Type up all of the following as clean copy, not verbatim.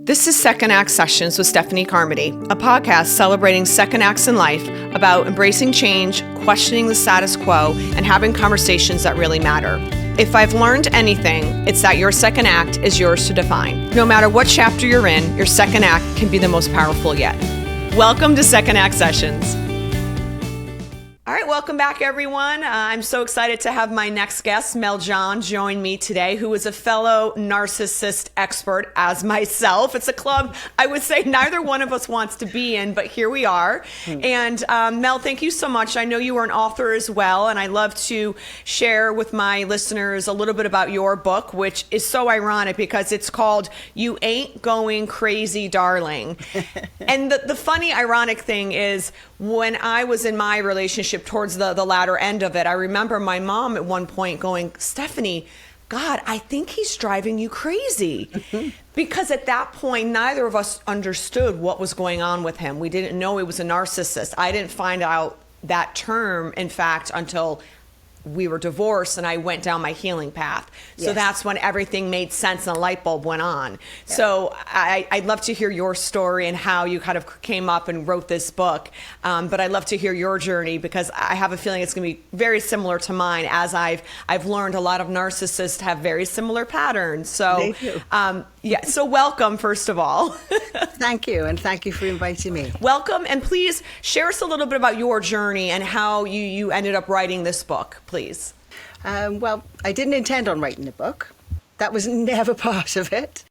This is Second Act Sessions with Stephanie Carmody, a podcast celebrating second acts in life about embracing change, questioning the status quo, and having conversations that really matter. If I've learned anything, it's that your second act is yours to define. No matter what chapter you're in, your second act can be the most powerful yet. Welcome to Second Act Sessions. All right, welcome back, everyone. I'm so excited to have my next guest, Mel John, join me today, who is a fellow narcissist expert as myself. It's a club I would say neither one of us wants to be in, but here we are. And Mel, thank you so much. I know you are an author as well, and I love to share with my listeners a little bit about your book, which is so ironic because it's called You Ain't Going Crazy, Darling. And the funny, ironic thing is, when I was in my relationship towards the latter end of it, I remember my mom at one point going, Stephanie, God, I think he's driving you crazy. Because at that point, neither of us understood what was going on with him. We didn't know he was a narcissist. I didn't find out that term, in fact, until we were divorced and I went down my healing path. So Yes. that's when everything made sense and a light bulb went on. Yeah. So I'd love to hear your story and how you kind of came up and wrote this book. But I'd love to hear your journey because I have a feeling it's going to be very similar to mine, as I've learned a lot of narcissists have very similar patterns. So They do. yeah, so welcome, first of all. Thank you, and thank you for inviting me. Welcome, and please share us a little bit about your journey and how you ended up writing this book, please. Well, I didn't intend on writing a book. That was never part of it.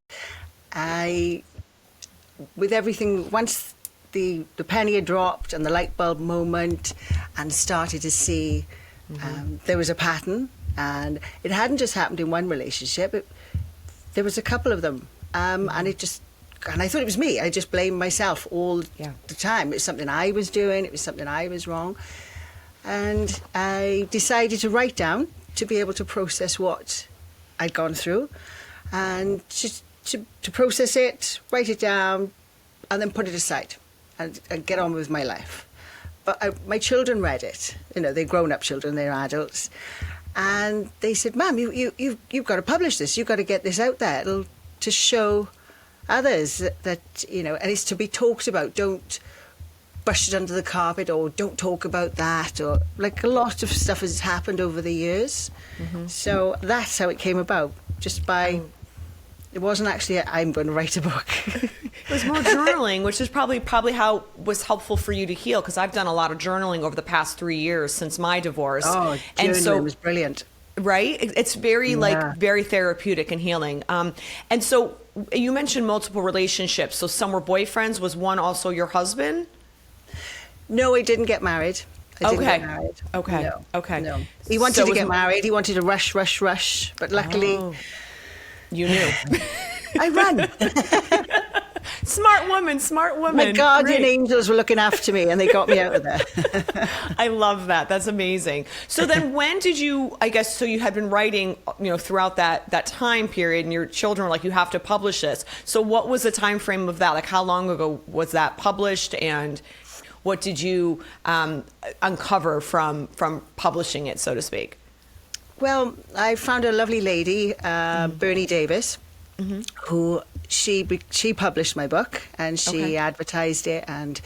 With everything, once the penny had dropped and the light bulb moment and started to see there was a pattern, and it hadn't just happened in one relationship. There was a couple of them, and I thought it was me. I just blamed myself all the time. It was something I was doing. It was something I was wrong. And I decided to write down to be able to process what I'd gone through and just to process it, write it down, and then put it aside and get on with my life. But my children read it. You know, they're grown-up children, they're adults. And they said, Mum, you've got to publish this. You've got to get this out there to show others that, you know, and it's to be talked about. Don't brush it under the carpet, or don't talk about that, or like a lot of stuff has happened over the years. So that's how it came about, just by, it wasn't actually I'm going to write a book. It was more journaling, which is probably how was helpful for you to heal, because I've done a lot of journaling over the past 3 years since my divorce. Oh, and so it was brilliant. Right? It's very very therapeutic and healing. And so you mentioned multiple relationships. So some were boyfriends. Was one also your husband? No, I didn't get married. I didn't Okay. get married. Okay. No. Okay. No. He wanted So to was get married. He wanted to rush. But luckily, You knew. I ran. Smart woman. My guardian Great. angels were looking after me, and they got me out of there. I love that. That's amazing. So then when did you, I guess, so you had been writing, you know, throughout that time period, and your children were like, you have to publish this. So what was the time frame of that? Like, how long ago was that published, and what did you uncover from publishing it, so to speak? Well, I found a lovely lady, Bernie Davis, who she published my book, and she advertised it and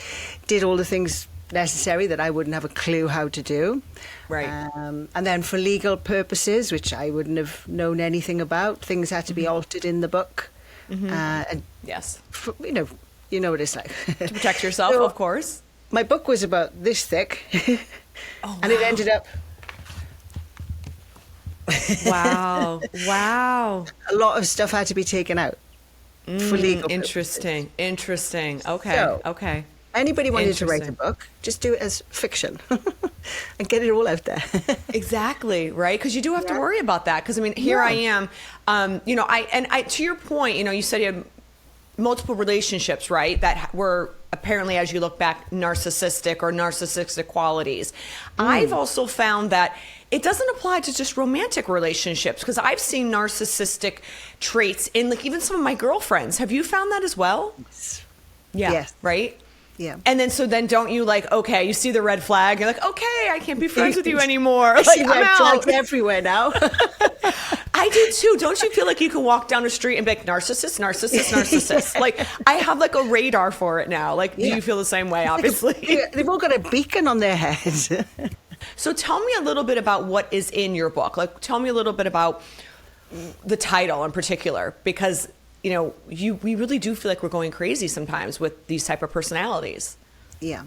did all the things necessary that I wouldn't have a clue how to do. Right. And then for legal purposes, which I wouldn't have known anything about, things had to be altered in the book. And Yes. you know what it's like. To protect yourself, So, of course. my book was about this thick, and it ended up Wow. a lot of stuff had to be taken out for legal purposes. Interesting. Okay. So, Okay. Anybody wanted to write a book, just do it as fiction and get it all out there. Exactly, right? Because you do have to worry about that. Because I mean, here I am. You know, I to your point, you know, you said you had multiple relationships, right? That were apparently, as you look back, narcissistic qualities. I've also found that it doesn't apply to just romantic relationships, because I've seen narcissistic traits in like even some of my girlfriends. Have you found that as well? Yeah. Yes. Right? Yeah. And then don't you like, okay, you see the red flag, you're like, okay, I can't be friends with you anymore. I Like, see I'm red out. flags everywhere now. I do too. Don't you feel like you can walk down the street and be like, narcissist, narcissist, narcissist? Like, I have like a radar for it now. Like, do you feel the same way, obviously? They've all got a beacon on their head. So tell me a little bit about what is in your book. Like, tell me a little bit about the title in particular, because, you know, we really do feel like we're going crazy sometimes with these type of personalities. Yeah.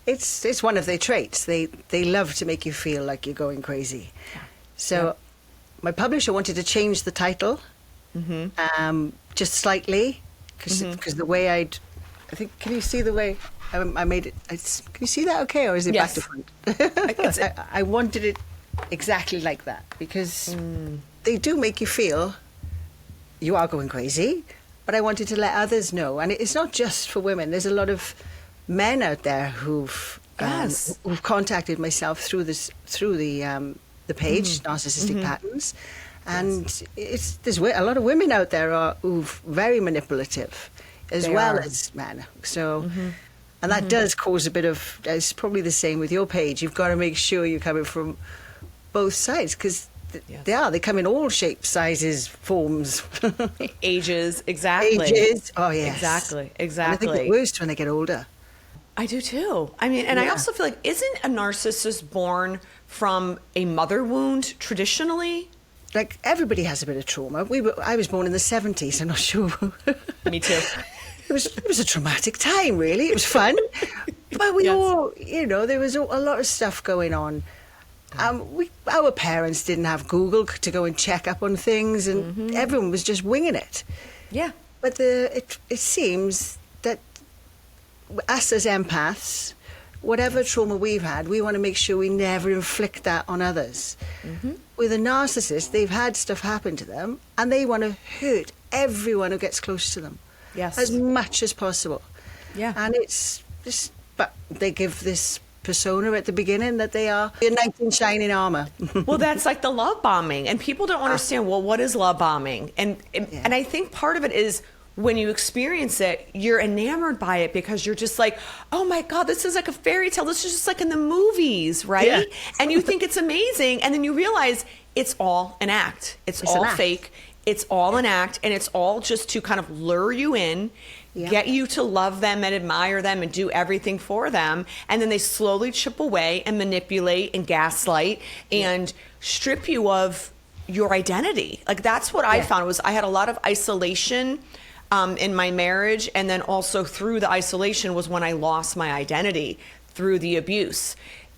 It's one of their traits. They love to make you feel like you're going crazy. So my publisher wanted to change the title just slightly because the way I think, can you see the way I made it? Can you see that okay, or is it back to front? I wanted it exactly like that because they do make you feel you are going crazy, but I wanted to let others know. And it's not just for women. There's a lot of men out there who've contacted myself through the page, Narcissistic Patterns, and there's a lot of women out there who've very manipulative, as well as men. So, and that does cause a bit of. It's probably the same with your page. You've got to make sure you're coming from both sides because. They come in all shapes, sizes, forms. Ages, exactly. Ages, oh yes. Exactly. And I think the worst when they get older. I do too. I mean, and I also feel like, isn't a narcissist born from a mother wound traditionally? Like, everybody has a bit of trauma. I was born in the 70s, I'm not sure. Me too. It was a traumatic time, really. It was fun. But we all, there was a lot of stuff going on. Our parents didn't have Google to go and check up on things, and everyone was just winging it. Yeah. But it seems that us as empaths, whatever trauma we've had, we want to make sure we never inflict that on others. With a narcissist, they've had stuff happen to them, and they want to hurt everyone who gets close to them as much as possible. Yeah. And it's just, but they give this persona at the beginning that they are a knight in shining armor. Well, that's like the love bombing, and people don't understand, well, what is love bombing? And I think part of it is when you experience it, you're enamored by it because you're just like, oh my God, this is like a fairy tale. This is just like in the movies, right? Yeah. And you think it's amazing, and then you realize it's all an act. It's all fake. It's all an act, and it's all just to kind of lure you in, get you to love them and admire them and do everything for them. And then they slowly chip away and manipulate and gaslight and strip you of your identity. Like, that's what I found was I had a lot of isolation in my marriage. And then also through the isolation was when I lost my identity through the abuse.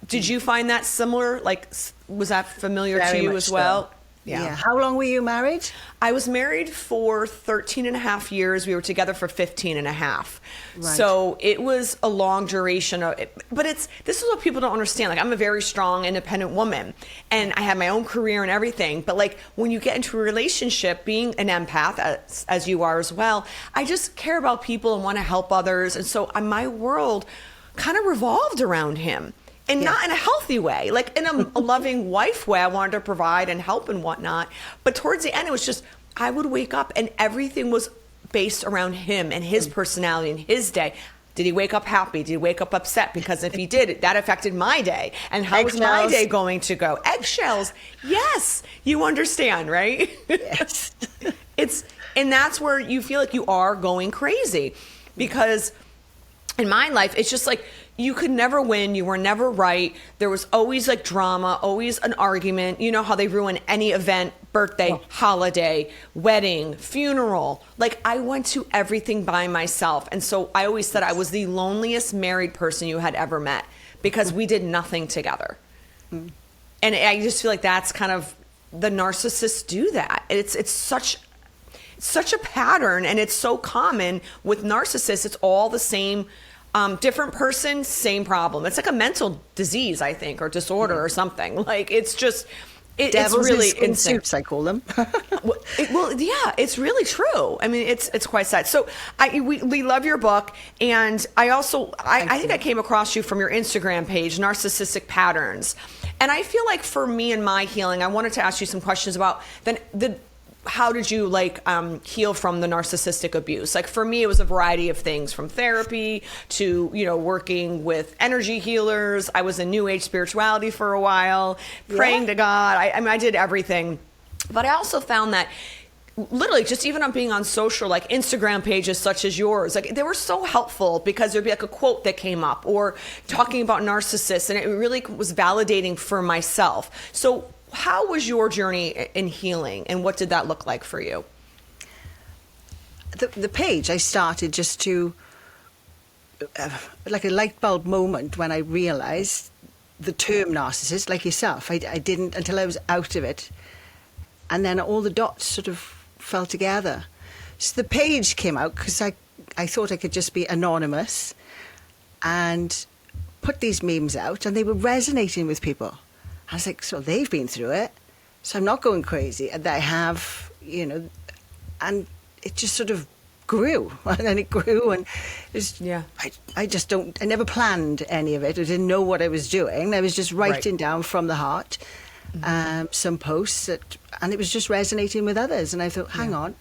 Did you find that similar? Like, was that familiar to you as well? Yeah. How long were you married? I was married for 13 and a half years. We were together for 15 and a half. Right. So it was a long duration of it. But this is what people don't understand. Like, I'm a very strong, independent woman, and I have my own career and everything. But like, when you get into a relationship, being an empath, as you are as well, I just care about people and want to help others. And so my world kind of revolved around him. And not in a healthy way, like in a loving wife way. I wanted to provide and help and whatnot. But towards the end, it was just, I would wake up and everything was based around him and his personality and his day. Did he wake up happy? Did he wake up upset? Because if he did, that affected my day. And how was my day going to go? Eggshells. Yes. You understand, right? Yes. And that's where you feel like you are going crazy. Because in my life, it's just like, you could never win. You were never right. There was always like drama, always an argument. You know how they ruin any event, birthday, holiday, wedding, funeral. Like, I went to everything by myself. And so I always said I was the loneliest married person you had ever met because we did nothing together. And I just feel like that's kind of, the narcissists do that. It's such a pattern, and it's so common with narcissists. It's all the same. Different person, same problem. It's like a mental disease, I think, or disorder or something. Like, it's just, it's really in suits, I call them. Yeah, it's really true. I mean, it's quite sad. So we love your book, and I also I think I came across you from your Instagram page, Narcissistic Patterns, and I feel like for me and my healing, I wanted to ask you some questions about the how did you heal from the narcissistic abuse? Like, for me, it was a variety of things, from therapy to, working with energy healers. I was in New Age spirituality for a while, praying to God. I did everything. But I also found that literally just even on being on social, like Instagram pages such as yours, like they were so helpful because there'd be like a quote that came up or talking about narcissists, and it really was validating for myself. So how was your journey in healing, and what did that look like for you? The page I started just to, like a light bulb moment when I realized the term narcissist, like yourself. I didn't until I was out of it. And then all the dots sort of fell together. So the page came out because I thought I could just be anonymous and put these memes out, and they were resonating with people. I was like, so they've been through it, so I'm not going crazy. And I have, and it just sort of grew, and then it grew, and it's, I never planned any of it. I didn't know what I was doing. I was just writing down from the heart some posts and it was just resonating with others. And I thought, hang on,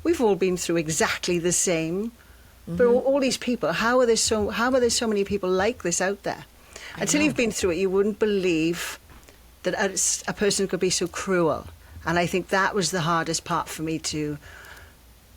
we've all been through exactly the same. But all these people, how are there so many people like this out there? Until you've been through it, you wouldn't believe that a person could be so cruel. And I think that was the hardest part for me to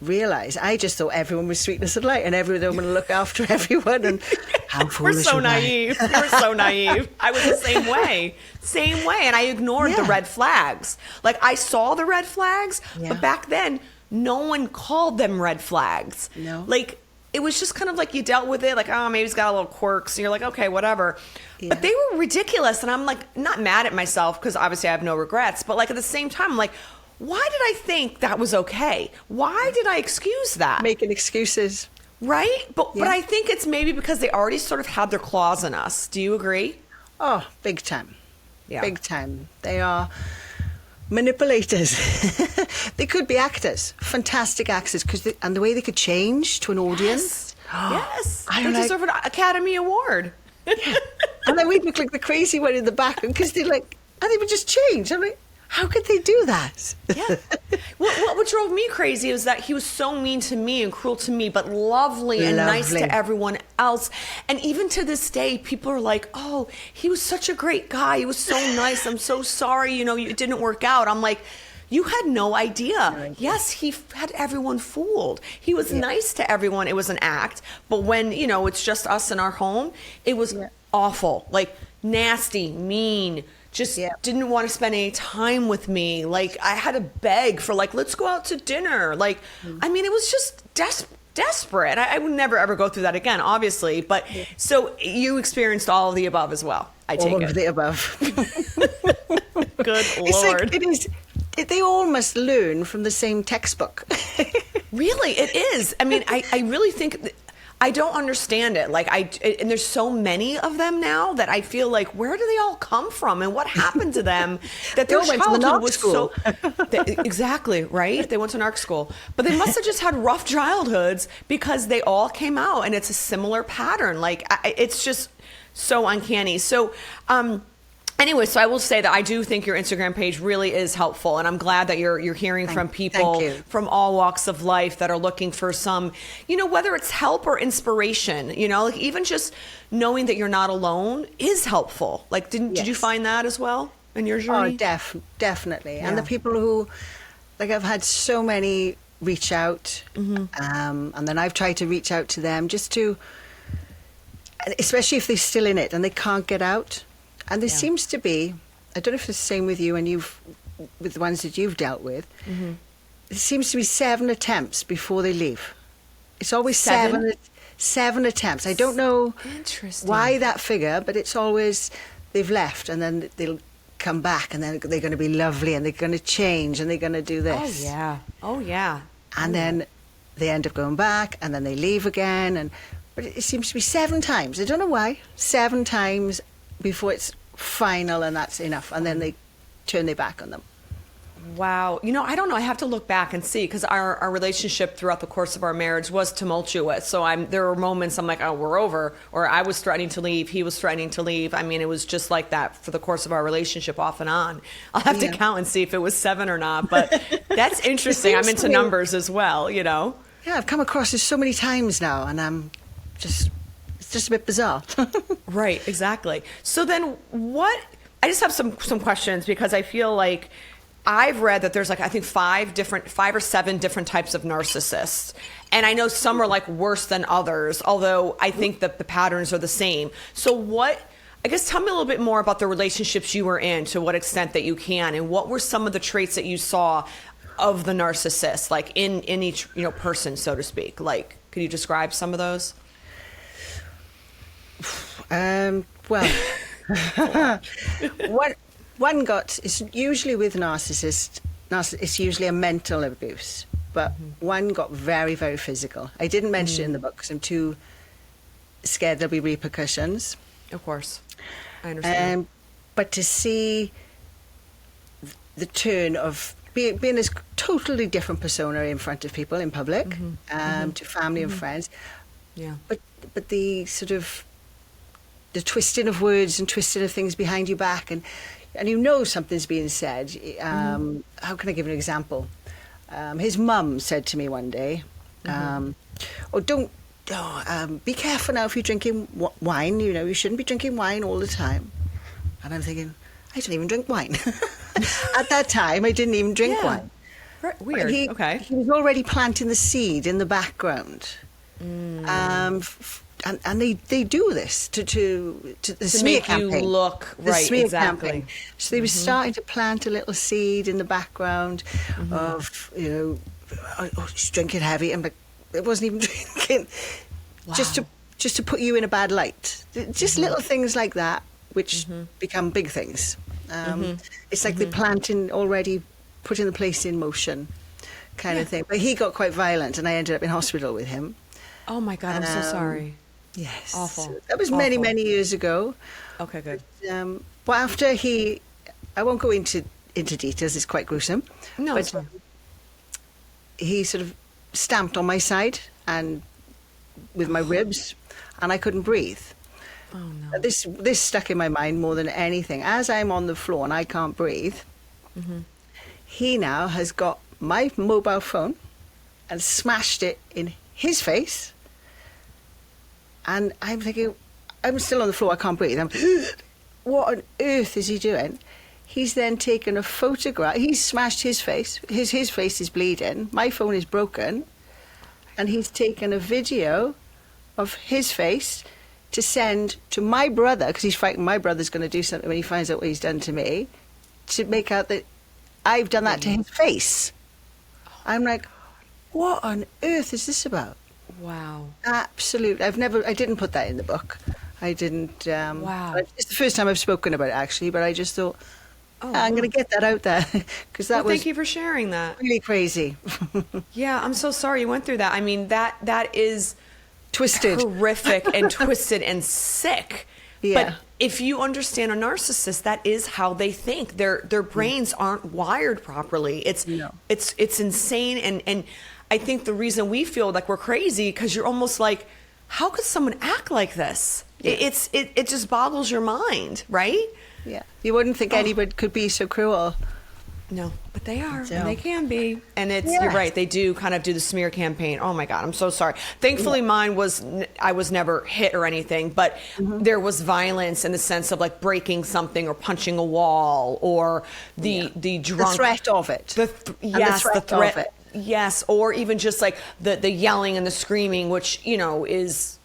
realize. I just thought everyone was sweetness and light, and everyone would look after everyone. And how foolish We're so naive. We're so naive. I was the same way. And I ignored the red flags. Like I saw the red flags, but back then no one called them red flags. No. Like it was just kind of like you dealt with it, like, oh, maybe he's got a little quirks, and you're like, okay, whatever. But they were ridiculous, and I'm like not mad at myself because obviously I have no regrets, but like at the same time I'm like, why did I think that was okay? Why did I excuse that? Making excuses. Right? But I think it's maybe because they already sort of had their claws in us. Do you agree? Oh, big time. Yeah. Big time. They are manipulators. They could be actors, fantastic actors, and the way they could change to an audience. Yes. They deserve an Academy Award. And then we'd look like the crazy one in the back because they would just change. I'm like, how could they do that? Yeah. What drove me crazy was that he was so mean to me and cruel to me, but lovely and nice to everyone else. And even to this day, people are like, oh, he was such a great guy. He was so nice. I'm so sorry, it didn't work out. I'm like, you had no idea. Yes, he had everyone fooled. He was nice to everyone. It was an act. But when, it's just us in our home, it was awful. Like nasty, mean, just didn't want to spend any time with me. Like I had to beg for like, let's go out to dinner. Like, I mean, it was just desperate. I would never ever go through that again, obviously. But so you experienced all of the above as well. I take it. All of the above. Good Lord. They all must learn from the same textbook. Really, it is. I mean, I really think I don't understand it. Like and there's so many of them now that I feel like, where do they all come from and what happened to them that their childhood was so exactly right. They went to narc school, but they must have just had rough childhoods because they all came out, and it's a similar pattern. Like it's just so uncanny. So, anyway, so I will say that I do think your Instagram page really is helpful, and I'm glad that you're hearing from people from all walks of life that are looking for some, whether it's help or inspiration, like even just knowing that you're not alone is helpful. Like, did you find that as well in your journey? Oh, definitely. Yeah. And the people who, like, I've had so many reach out, and then I've tried to reach out to them just to, especially if they're still in it and they can't get out. And there seems to be, I don't know if it's the same with you and with the ones that you've dealt with, there seems to be 7 attempts before they leave. It's always seven attempts. I don't know why that figure, but it's always they've left and then they'll come back and then they're going to be lovely and they're going to change and they're going to do this. Oh, yeah. And then they end up going back and then they leave again. But it seems to be 7 times. I don't know why. 7 times before it's final and that's enough, and then they turn their back on them. Wow. I don't know. I have to look back and see, because our relationship throughout the course of our marriage was tumultuous. So there were moments I'm like, oh, we're over, or I was threatening to leave, he was threatening to leave. I mean, it was just like that for the course of our relationship, off and on. I'll have to count and see if it was 7 or not, but that's interesting. I'm into numbers as well, Yeah, I've come across this so many times now, and it's just a bit bizarre. Right, exactly. So then I just have some questions, because I feel like I've read that there's like, I think 5 or 7 different types of narcissists. And I know some are like worse than others, although I think that the patterns are the same. So I guess tell me a little bit more about the relationships you were in, to what extent that you can, and what were some of the traits that you saw of the narcissist, like in each, person, so to speak. Like, could you describe some of those? Well, it's usually with narcissists, it's usually a mental abuse, but one got very, very physical. I didn't mention it in the book because I'm too scared there'll be repercussions. Of course. I understand. But to see the turn of being this totally different persona in front of people in public, to family and friends. Yeah. But the sort of the twisting of words and twisting of things behind your back, and something's being said. How can I give an example? His mum said to me one day, be careful now if you're drinking wine. You shouldn't be drinking wine all the time. And I'm thinking, I don't even drink wine. At that time, I didn't even drink wine. Weird. Okay. He was already planting the seed in the background. And they do this to the smear campaign. You look the right. Smear Exactly. Campaign. So they were starting to plant a little seed in the background of she's drinking heavy, and it wasn't even drinking. Wow. Just to put you in a bad light. Just little things like that, which become big things. It's like they're planting already, putting the place in motion, kind of thing. But he got quite violent, and I ended up in hospital with him. Oh my God, I'm so sorry. Yes. Awful. So that was many, many years ago. Okay, good. But after I won't go into details, it's quite gruesome. No, but it's fine. He sort of stamped on my side and with my ribs, and I couldn't breathe. Oh no. This stuck in my mind more than anything. As I'm on the floor and I can't breathe, he now has got my mobile phone and smashed it in his face. And I'm thinking, I'm still on the floor, I can't breathe. What on earth is he doing? He's then taken a photograph. He's smashed his face. His face is bleeding. My phone is broken. And he's taken a video of his face to send to my brother, because he's frightened my brother's going to do something when he finds out what he's done to me, to make out that I've done that to his face. I'm like, what on earth is this about? Wow. Absolutely. I didn't put that in the book. I didn't. Wow. It's the first time I've spoken about it, actually, but I just thought, I'm going to get that out there, because that was thank you for sharing that. really crazy. Yeah, I'm so sorry you went through that. I mean, that is Twisted. horrific and twisted and sick. Yeah. But if you understand a narcissist, that is how they think. Their brains aren't wired properly. It's insane. And I think the reason we feel like we're crazy, because you're almost like, how could someone act like this? Yeah. It just boggles your mind, right? Yeah. You wouldn't think anybody could be so cruel. No, but they are, and they can be. And you're right, they do kind of do the smear campaign. Oh my God, I'm so sorry. Thankfully, mine I was never hit or anything, but there was violence in the sense of like breaking something or punching a wall, or the drunk. The threat of it. The threat of it. Yes, or even just like the yelling and the screaming, which, is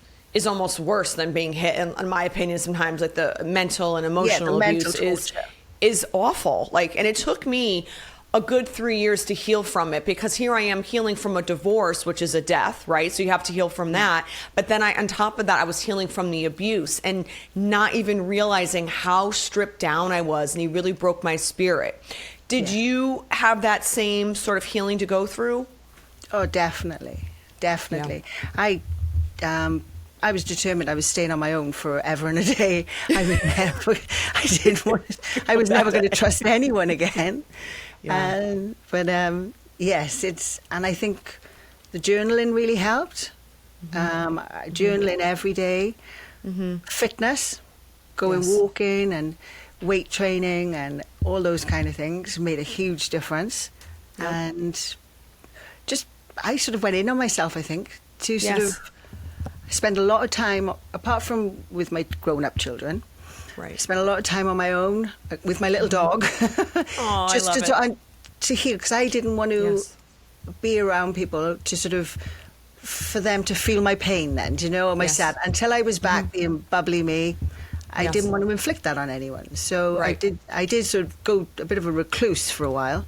almost worse than being hit, in my opinion. Sometimes, like the mental and emotional abuse is awful. Like, and it took me a good 3 years to heal from it, because here I am healing from a divorce, which is a death, right? So you have to heal from that. But then on top of that, I was healing from the abuse and not even realizing how stripped down I was, and he really broke my spirit. Did you have that same sort of healing to go through? Oh, definitely. Yeah. I was determined I was staying on my own forever and a day. I was never going to trust anyone again. Yeah. Yes, and I think the journaling really helped. Journaling every day, fitness, going walking and weight training and all those kind of things made a huge difference. Yep. And I sort of went in on myself, I think, to sort of spend a lot of time, apart from with my grown-up children, spend a lot of time on my own with my little dog. Oh, just I love to heal, because I didn't want to Yes. be around people to sort of, for them to feel my pain then, do you know, or my Yes. sad. Until I was back being bubbly me, I Yes. didn't want to inflict that on anyone. So Right. I did sort of go a bit of a recluse for a while.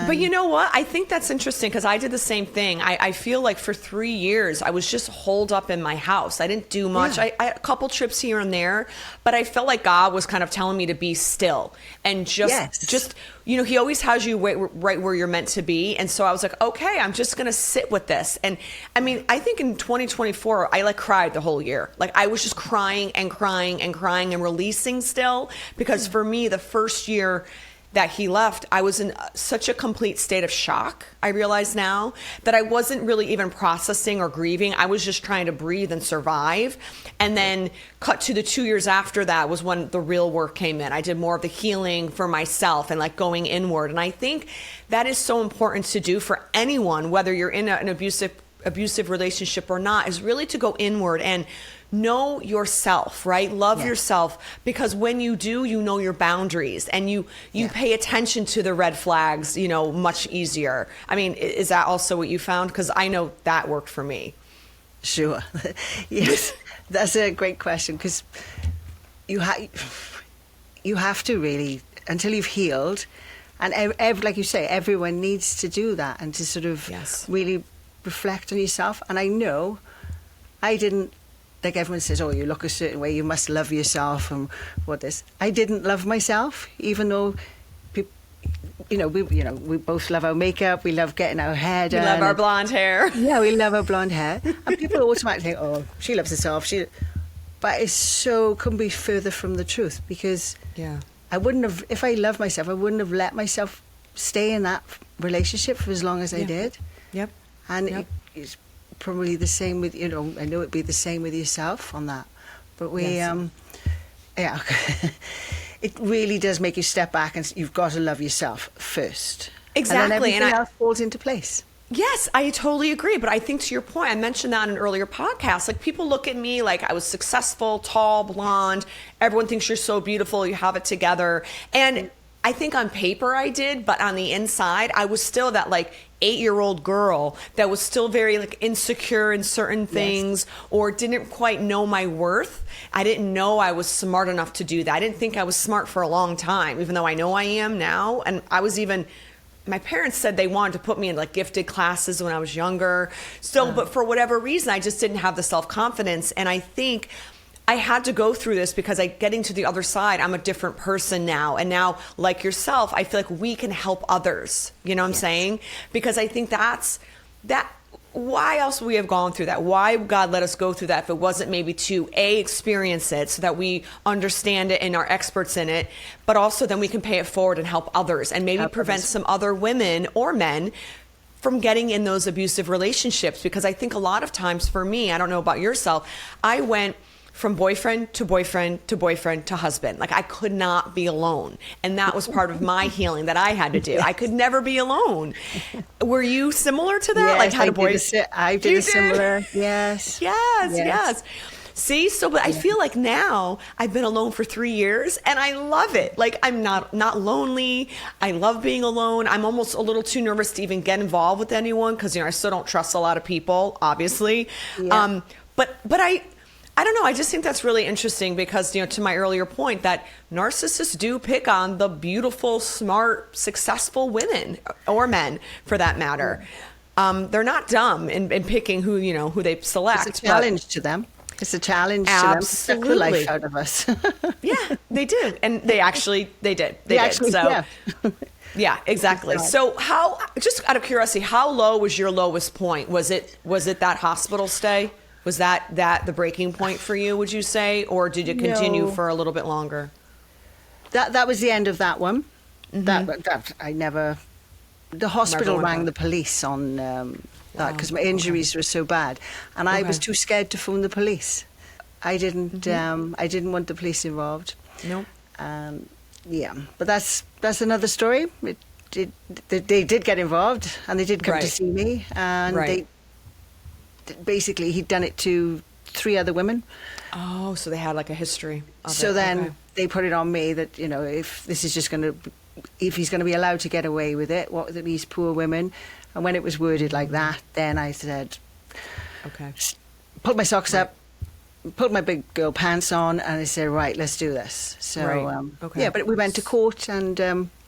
But you know what? I think that's interesting because I did the same thing. I feel like for 3 years, I was just holed up in my house. I didn't do much. Yeah. I had a couple trips here and there, but I felt like God was kind of telling me to be still and just, he always has you right where you're meant to be. And so I was like, okay, I'm just going to sit with this. And I mean, I think in 2024, I cried the whole year. Like I was just crying and crying and crying and releasing still, because for me, the first year that he left, I was in such a complete state of shock. I realize now that I wasn't really even processing or grieving. I was just trying to breathe and survive. And then cut to the 2 years after that was when the real work came in. I did more of the healing for myself and going inward. And I think that is so important to do for anyone, whether you're in an abusive relationship or not, is really to go inward and know yourself, right? Love yourself, because when you do, you know your boundaries and you pay attention to the red flags, much easier. I mean, is that also what you found? Because I know that worked for me. Sure. Yes, that's a great question, because you have to really, until you've healed, and like you say, everyone needs to do that and to sort of really reflect on yourself. And I know I didn't, like everyone says, oh, you look a certain way, you must love yourself and what this. I didn't love myself, even though people, we both love our makeup, we love getting our hair done. We love our blonde hair. Yeah, we love our blonde hair. And people automatically think, oh, she loves herself. But it's couldn't be further from the truth, because I wouldn't have, if I loved myself, I wouldn't have let myself stay in that relationship for as long as I did. Yep. And it's probably the same with, I know it'd be the same with yourself on that. But it really does make you step back, and you've got to love yourself first. Exactly. And then everything else falls into place. Yes, I totally agree. But I think to your point, I mentioned that in an earlier podcast, people look at me like I was successful, tall, blonde. Everyone thinks you're so beautiful. You have it together. And I think on paper I did, but on the inside, I was still that 8-year-old girl that was still very insecure in certain things, or didn't quite know my worth. I didn't know I was smart enough to do that. I didn't think I was smart for a long time, even though I know I am now. And my parents said they wanted to put me in gifted classes when I was younger. So, but for whatever reason, I just didn't have the self-confidence. And I think I had to go through this because getting to the other side, I'm a different person now. And now, like yourself, I feel like we can help others. You know what I'm saying? Because I think why else would we have gone through that? Why God let us go through that if it wasn't maybe to experience it so that we understand it and are experts in it, but also then we can pay it forward and help others and maybe prevent some other women or men from getting in those abusive relationships. Because I think a lot of times for me, I don't know about yourself, I went from boyfriend to boyfriend to boyfriend to husband. I could not be alone. And that was part of my healing that I had to do. I could never be alone. Were you similar to that? Yes, I did a similar. Yes. Yes. See, but I feel like now I've been alone for 3 years and I love it. I'm not lonely. I love being alone. I'm almost a little too nervous to even get involved with anyone because, I still don't trust a lot of people, obviously. Yeah. But I don't know. I just think that's really interesting because, to my earlier point, that narcissists do pick on the beautiful, smart, successful women or men, for that matter. They're not dumb in picking who they select. It's a challenge to them. It's a challenge to them to suck the life out of us. Yeah, they do, and they did. Yeah, exactly. So just out of curiosity, how low was your lowest point? Was it that hospital stay? Was that the breaking point for you, would you say? Or did it continue for a little bit longer? That was the end of that one. Mm-hmm. The hospital rang the police on that because my injuries were so bad. And I was too scared to phone the police. I didn't want the police involved. No. But that's another story. They did get involved and they did come to see me. And they basically, he'd done it to 3 other women. Oh, so they had a history of it. So then they put it on me that, if this is just going to if he's going to be allowed to get away with it, what are these poor women? And when it was worded like that, then I said, Okay. pulled my socks up, put my big girl pants on, and I said, right, let's do this. So, Okay. yeah, but we went to court, and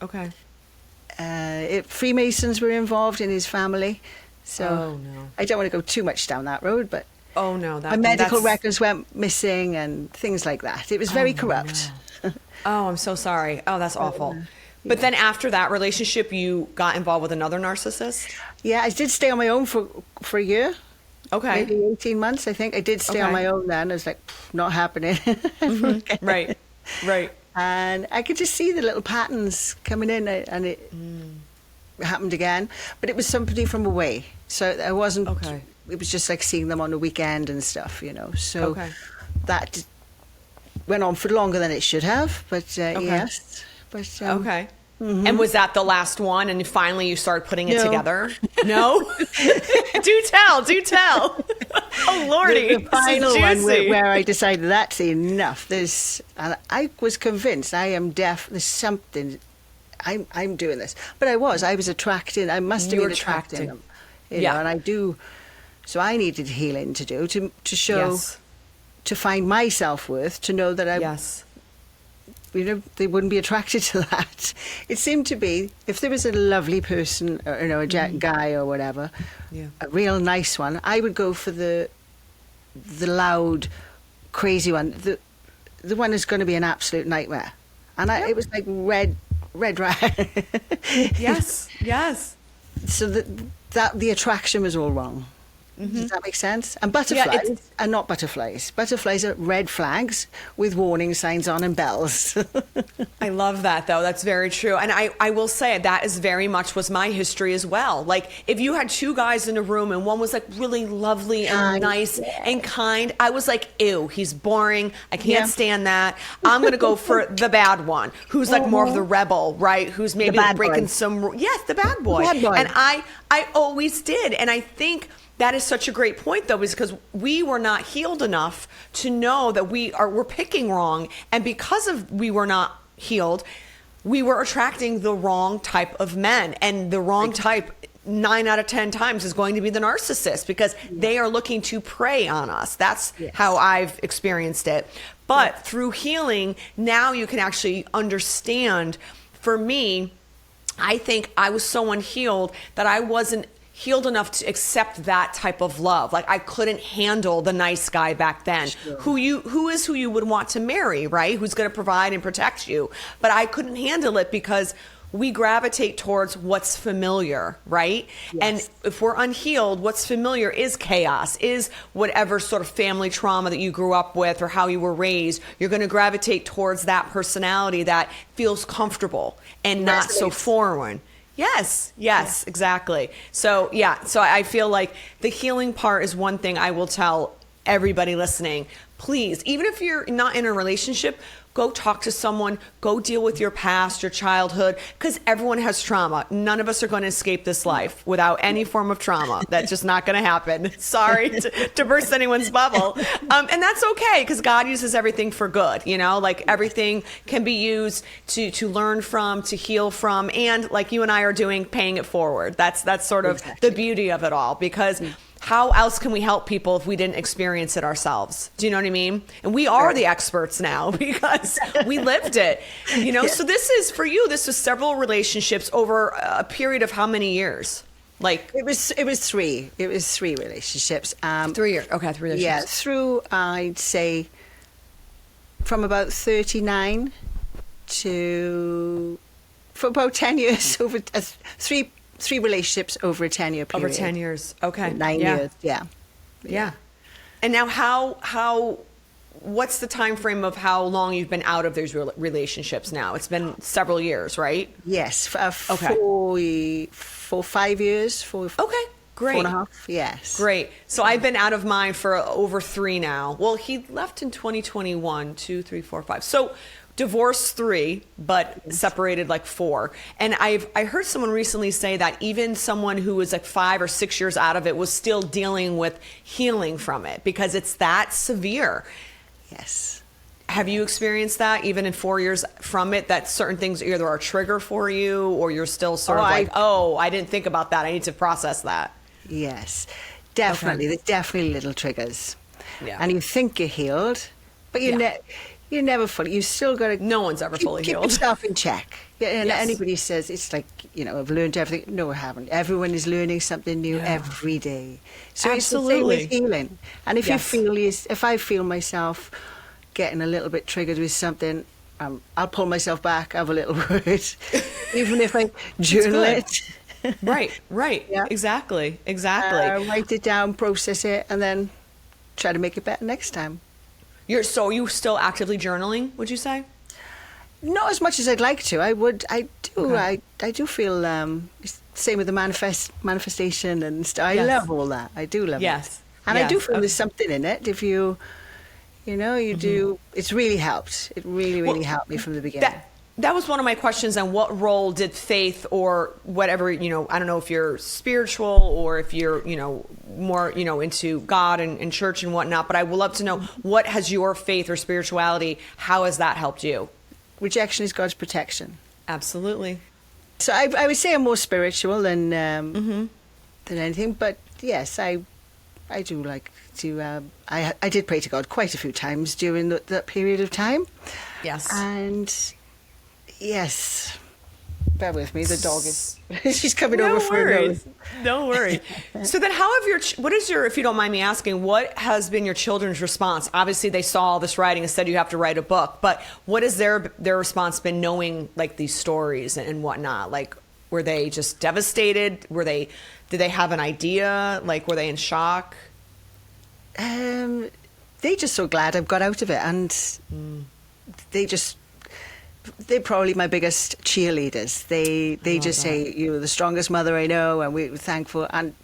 Okay. Freemasons were involved in his family. So Oh, no. I don't want to go too much down that road, but Oh, no. my medical that's- records went missing and things like that. It was very corrupt. Oh, I'm so sorry. Oh, that's awful. But then after that relationship, you got involved with another narcissist? Yeah, I did stay on my own for a year. Okay. Maybe 18 months, I think. I did stay on Okay. my own then. I was like, not happening. Right. Right. And I could just see the little patterns coming in, and it happened again. But it was somebody from away. So I wasn't, Okay. it was just like seeing them on the weekend and stuff, So Okay. that went on for longer than it should have. But yes. But, Okay. And was that the last one? And finally you started putting it No. together? No? Do tell. Oh, Lordy. The final this is one juicy. where I decided that's enough. And I was convinced I am deaf. There's something. I'm doing this, but I was attracting. I must have You were been attracting attracting. them. Yeah. And I do. So I needed healing to do to show, Yes. to find my self-worth, to know that I. Yes. They wouldn't be attracted to that. It seemed to be, if there was a lovely person, or, a guy or whatever, Yeah. a real nice one, I would go for the loud, crazy one, the one that's going to be an absolute nightmare. And it was like red rag. Yes. Yes. So that the attraction was all wrong. Does that make sense? And butterflies are not butterflies. Butterflies are red flags with warning signs on and bells. I love that, though. That's very true. And I will say that is very much was my history as well. Like, if you had two guys in a room and one was like really lovely and Kind, nice and kind, I was like, ew, he's boring. I can't Yeah. stand that. I'm going to go for the bad one, who's like more of the rebel, right? Who's maybe bad breaking boy. some, yes, the bad boy. Bad boy. And I always did. And I think that is such a great point, though, is because we were not healed enough to know that we're picking wrong. And because of we were not healed, we were attracting the wrong type of men. And the wrong type, 9 out of 10 times, is going to be the narcissist, because they are looking to prey on us. That's how I've experienced it. But through healing, now you can actually understand. For me, I think I was so unhealed that I wasn't healed enough to accept that type of love. Like, I couldn't handle the nice guy back then, who you would want to marry, right? Who's going to provide and protect you. But I couldn't handle it because we gravitate towards what's familiar, right? Yes. And if we're unhealed, what's familiar is chaos, is whatever sort of family trauma that you grew up with or how you were raised. You're going to gravitate towards that personality that feels comfortable and not so Resonates. foreign. Yes, exactly. So I feel like the healing part is one thing I will tell everybody listening. Please, even if you're not in a relationship, go talk to someone, go deal with your past, your childhood, because everyone has trauma. None of us are going to escape this life without any form of trauma. That's just not going to happen. Sorry to burst anyone's bubble. And that's okay, because God uses everything for good. Like, everything can be used to learn from, to heal from, and like you and I are doing, paying it forward. That's sort of the beauty of it all, because how else can we help people if we didn't experience it ourselves? Do you know what I mean? And we are the experts now because we lived it, So this is, for you, this was several relationships over a period of how many years? Like, It was 3. It was 3 relationships. 3 years. Okay, 3 relationships. Yeah, through, I'd say, from about 39 to, for about 10 years, over three relationships over a 10-year period. Over 10 years. Okay. 9 years, yeah. Yeah. And now what's the time frame of how long you've been out of those relationships now? It's been several years, right? Yes, Okay. 5 years. Okay, great. 4.5, yes. Great. So I've been out of mine for over 3 now. Well, he left in 2021, 2, 3, 4, 5. So divorced 3, but separated like 4. And I heard someone recently say that even someone who was like 5 or 6 years out of it was still dealing with healing from it because it's that severe. Yes. Have you experienced that even in 4 years from it, that certain things either are a trigger for you or you're still sort of like, oh, I didn't think about that. I need to process that. Yes, definitely. Okay. There's definitely little triggers. Yeah. And you think you're healed, but you're never fully. You still got to. No one's ever fully keep healed. yourself in check. Yeah, and Yes. anybody says it's like, I've learned everything. No, I haven't. Everyone is learning something new every day. So Absolutely. it's the same with healing. And if Yes. if I feel myself getting a little bit triggered with something, I'll pull myself back, have a little word, even if I journal it. Right. Yeah. Exactly. Write it down, process it, and then try to make it better next time. You're still actively journaling, would you say? Not as much as I'd like to. I do. Okay. I do feel it's the same with the manifestation and stuff. I Yes. love all that. I do love Yes. it, and I do Yes. feel there's something in it. If you do. It's really helped. It really helped me from the beginning. That was one of my questions. And what role did faith or whatever, I don't know if you're spiritual or if you're, more, into God and church and whatnot, but I would love to know, what has your faith or spirituality, how has that helped you? Rejection is God's protection. Absolutely. So I would say I'm more spiritual than anything. But yes, I do like to. I did pray to God quite a few times during that period of time. Yes. And yes, bear with me. The dog is she's coming over for a nose. No worries. So then how have what is your, if you don't mind me asking, what has been your children's response? Obviously they saw all this writing and said you have to write a book, but what has their response been knowing like these stories and whatnot? Like, were they just devastated? Did they have an idea? Like, were they in shock? They're just so glad I've got out of it, and they're probably my biggest cheerleaders. They just say, you're the strongest mother I know, and we're thankful. And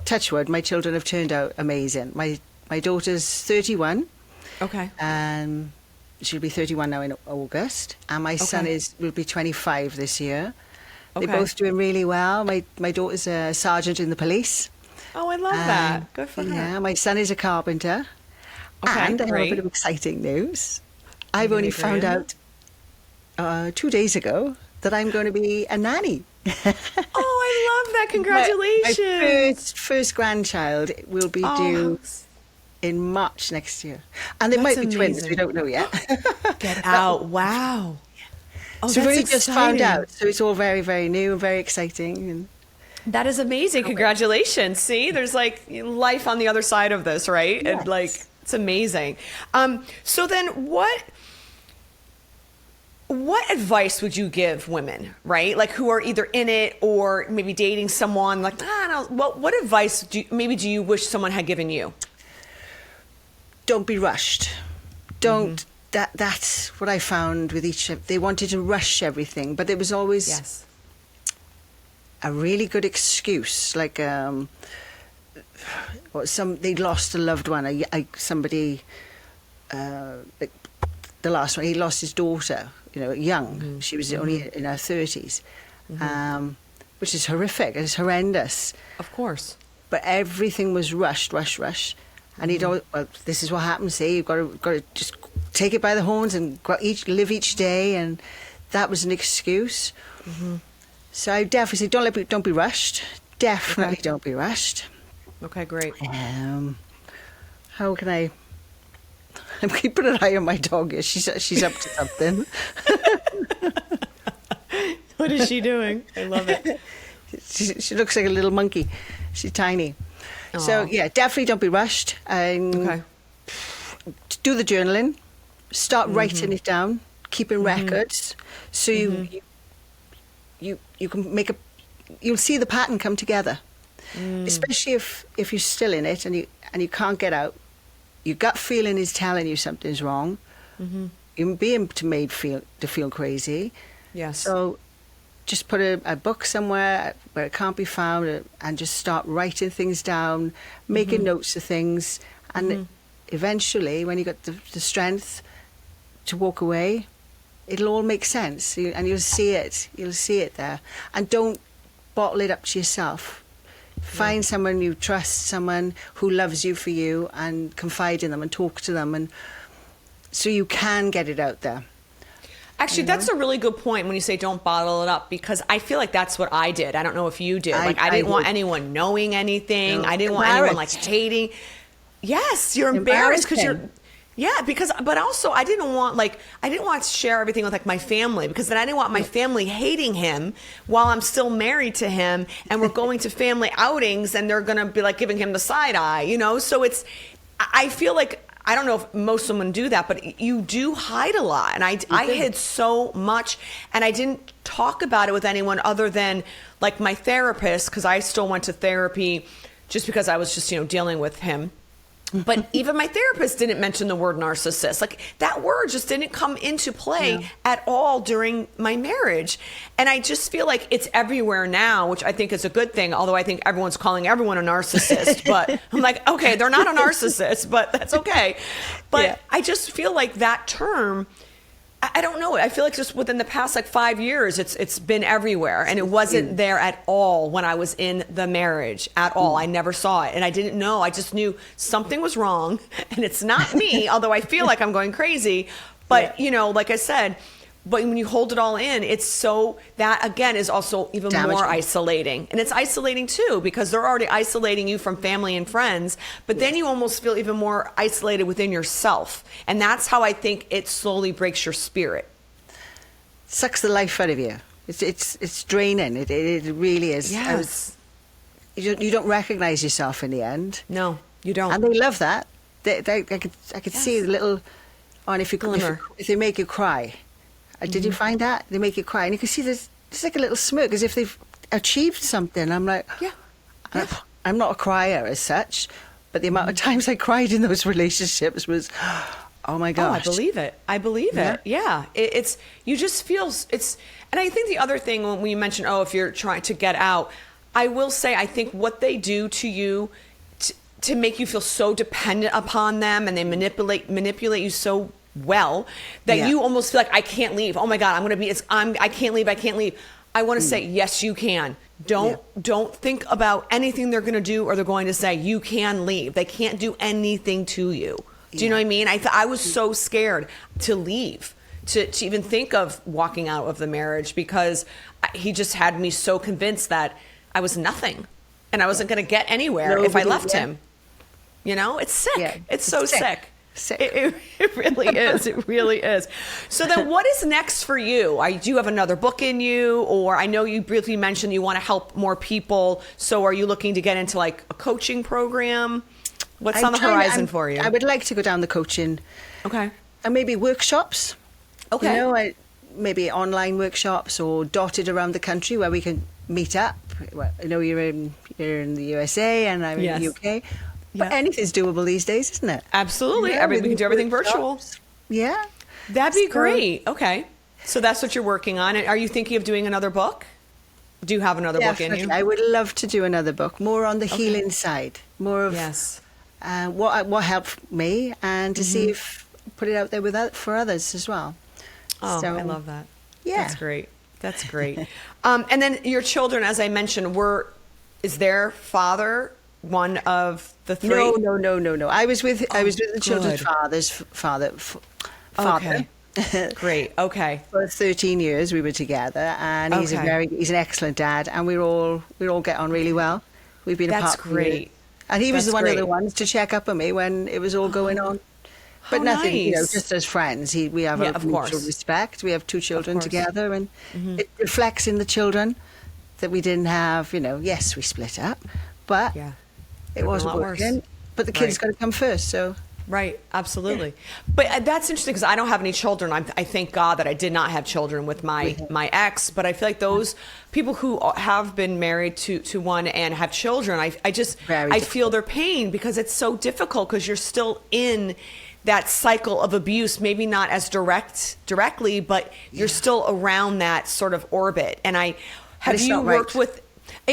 touch wood, my children have turned out amazing. My daughter's 31. Okay. She'll be 31 now in August, and my son will be 25 this year. Okay. They're both doing really well. My daughter's a sergeant in the police. Oh, I love that. Good for her. Yeah, my son is a carpenter. Okay, And I have a great. bit of exciting news. I've only found out 2 days ago that I'm going to be a nanny. Oh, I love that. Congratulations. My first grandchild will be due in March next year. And they might be twins, amazing. we don't know yet. Get out. Wow. Oh, So we've that's only just found exciting. out. So it's all very, very new and very exciting. And That is amazing. Congratulations. See, there's like life on the other side of this, right? Yes. And like, it's amazing. So then what advice would you give women, right? Like, who are either in it or maybe dating someone, like, I don't know, what advice do you wish someone had given you? don't be rushed. Don't. That's what I found with each. They wanted to rush everything, but there was always Yes. a really good excuse, like they'd lost a loved one. Somebody, like the last one, he lost his daughter. Young. She was only in her 30s, which is horrific. It's horrendous. Of course. But everything was rushed. And he'd always, well, this is what happens. See, you've got to just take it by the horns and live each day. And that was an excuse. So I definitely say, don't be rushed. Definitely don't be rushed. Okay, great. How can I? I'm keeping an eye on my dog here. She's up to something. What is she doing? I love it. She looks like a little monkey. She's tiny. Aw. So yeah, definitely don't be rushed. Okay. Do the journaling. Start writing it down. Keeping records, so you can you'll see the pattern come together. Especially if you're still in it and you can't get out. Your gut feeling is telling you something's wrong. You're being made to feel crazy. Yes. So just put a book somewhere where it can't be found and just start writing things down, making notes of things. And eventually, when you got the strength to walk away, it'll all make sense. And you'll see it. You'll see it there. And don't bottle it up to yourself. Find someone you trust, someone who loves you for you, and confide in them and talk to them. And so you can get it out there. Actually, that's a really good point when you say don't bottle it up, because I feel like that's what I did. I don't know if you did. I didn't want anyone knowing anything. No. I didn't want anyone like hating. Yes, you're embarrassed because but also I didn't want to share everything with like my family, because then I didn't want my family hating him while I'm still married to him and we're going to family outings and they're going to be like giving him the side eye, So I feel like, I don't know if most women do that, but you do hide a lot. And I hid so much, and I didn't talk about it with anyone other than like my therapist, because I still went to therapy just because I was just, dealing with him. But even my therapist didn't mention the word narcissist. Like, that word just didn't come into play at all during my marriage. And I just feel like it's everywhere now, which I think is a good thing. Although I think everyone's calling everyone a narcissist. But I'm like, okay, they're not a narcissist, but that's okay. But I just feel like that term, I don't know. I feel like just within the past 5 years, it's been everywhere, and it wasn't there at all when I was in the marriage at all. I never saw it, and I didn't know. I just knew something was wrong, and it's not me. Although I feel like I'm going crazy, but like I said. But when you hold it all in, it's so, that again is also even more isolating. And it's isolating too, because they're already isolating you from family and friends, but then you almost feel even more isolated within yourself. And that's how I think it slowly breaks your spirit. Sucks the life out of you. It's draining. It really is. Yes. You don't recognize yourself in the end. No, you don't. And they love that. I could see the little, if they make you cry. Did you find that? They make you cry. And you can see there's like a little smirk as if they've achieved something. I'm like, I'm not a crier as such, but the amount of times I cried in those relationships was, oh my gosh. Oh, I believe it. Yeah. It's, you just feel, and I think the other thing when you mention, if you're trying to get out, I will say, I think what they do to you to make you feel so dependent upon them, and they manipulate you so well that you almost feel like, I can't leave. Oh my God, I can't leave. I want to say, yes, you can. Don't think about anything they're going to do or they're going to say. You can leave. They can't do anything to you. Do you know what I mean? I was so scared to leave, to even think of walking out of the marriage, because he just had me so convinced that I was nothing and I wasn't going to get anywhere if I left him. It's sick. Yeah, it's so sick. It really is. It really is. So then what is next for you? Do you have another book in you? Or I know you briefly mentioned you want to help more people. So are you looking to get into a coaching program? What's on the horizon for you? I would like to go down the coaching. Okay. And maybe workshops. Okay. Maybe online workshops or dotted around the country where we can meet up. I know you're in the USA and I'm in the UK. But anything's doable these days, isn't it? Absolutely. We can do everything virtual. Yeah. That'd be great. Okay. So that's what you're working on. Are you thinking of doing another book? Do you have another book in you? I would love to do another book, more on the healing side, more of what helped me, and to see if put it out there for others as well. Oh, so, I love that. Yeah. That's great. That's great. And then your children, as I mentioned, is their father one of the three? No. I was with the children's father. Okay. Great. Okay. For 13 years we were together, and he's an excellent dad, and we all get on really well. We've been apart. That's great. And he was one of the ones to check up on me when it was all going on. But nothing, nice. Just as friends. We have a mutual respect. We have two children together, and it reflects in the children that we didn't have. Yes, we split up, but it wasn't working. But the kid's got to come first, so. Right, absolutely. But that's interesting, because I don't have any children. I thank God that I did not have children with my ex. But I feel like those people who have been married to one and have children, I feel their pain, because it's so difficult, because you're still in that cycle of abuse, maybe not as directly, but you're still around that sort of orbit. And have you worked with?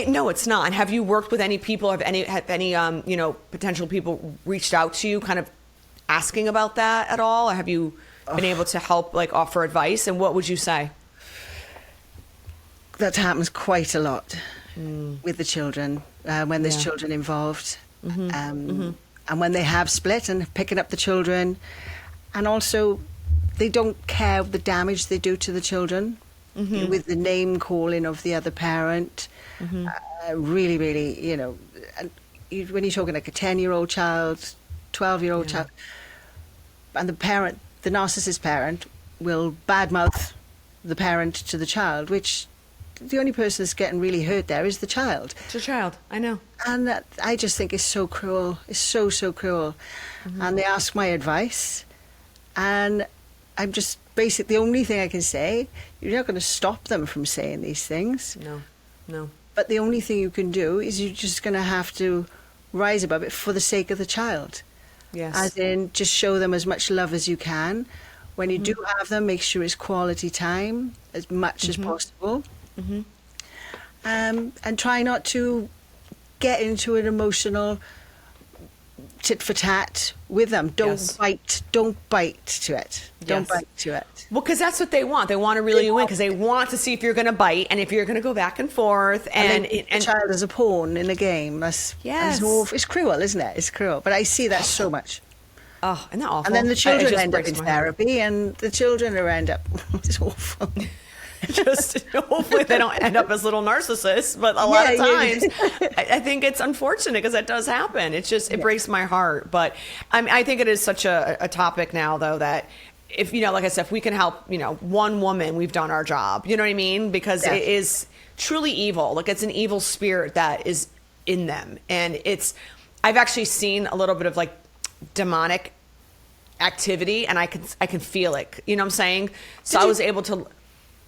No, it's not. And have you worked with any people? Have any potential people reached out to you, kind of asking about that at all? Or have you been able to help, offer advice? And what would you say? That happens quite a lot with the children when there's children involved, and when they have split and picking up the children. And also, they don't care the damage they do to the children with the name calling of the other parent. Really, really, and when you're talking like a 10-year-old child, 12-year-old child, and the narcissist parent will badmouth the parent to the child, which the only person that's getting really hurt there is the child. It's a child, I know. And that, I just think it's so cruel. It's so, so cruel. And they ask my advice, and I'm just the only thing I can say, you're not going to stop them from saying these things. No. But the only thing you can do is you're just going to have to rise above it for the sake of the child. Yes. As in, just show them as much love as you can. When you do have them, make sure it's quality time as much as possible. And try not to get into an emotional tit for tat with them. Don't bite to it. Don't bite to it. Well, because that's what they want. They want to reel you in because they want to see if you're going to bite and if you're going to go back and forth. And the child is a pawn in a game. It's cruel, isn't it? It's cruel. But I see that so much. Oh, isn't that awful? And then the children end up in therapy, and the children end up. It's awful. Just hopefully they don't end up as little narcissists, but a lot of times I think it's unfortunate because that does happen. It's just, it breaks my heart. But I think it is such a topic now, though, that if, like I said, if we can help, one woman, we've done our job. You know what I mean? Because it is truly evil. Like, it's an evil spirit that is in them. And I've actually seen a little bit of like demonic activity, and I can feel it. You know what I'm saying? So I was able to.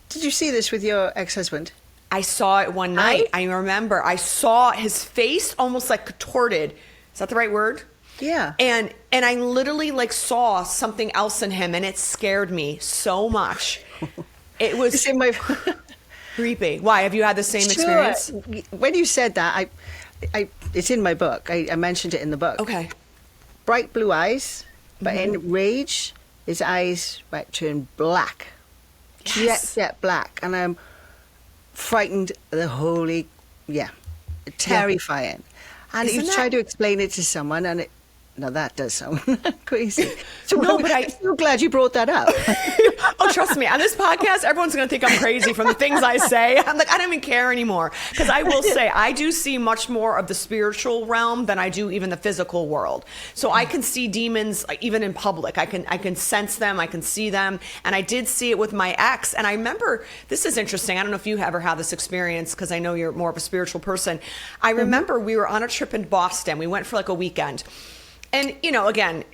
Did you see this with your ex-husband? I saw it one night. I remember I saw his face almost like contorted. Is that the right word? Yeah. And I literally like saw something else in him, and it scared me so much. It was creepy. Why? Have you had the same experience? When you said that, it's in my book. I mentioned it in the book. Okay. Bright blue eyes, but in rage, his eyes turn black. Jet black, and I'm frightened. Terrifying. And you try to explain it to someone, and that does sound crazy. So but I'm so glad you brought that up. Oh, trust me, on this podcast, everyone's going to think I'm crazy from the things I say. I'm like, I don't even care anymore. Because I will say, I do see much more of the spiritual realm than I do even the physical world. So I can see demons even in public. I can sense them. I can see them. And I did see it with my ex. And I remember, this is interesting. I don't know if you ever had this experience, because I know you're more of a spiritual person. I remember we were on a trip in Boston. We went for like a weekend. And, again,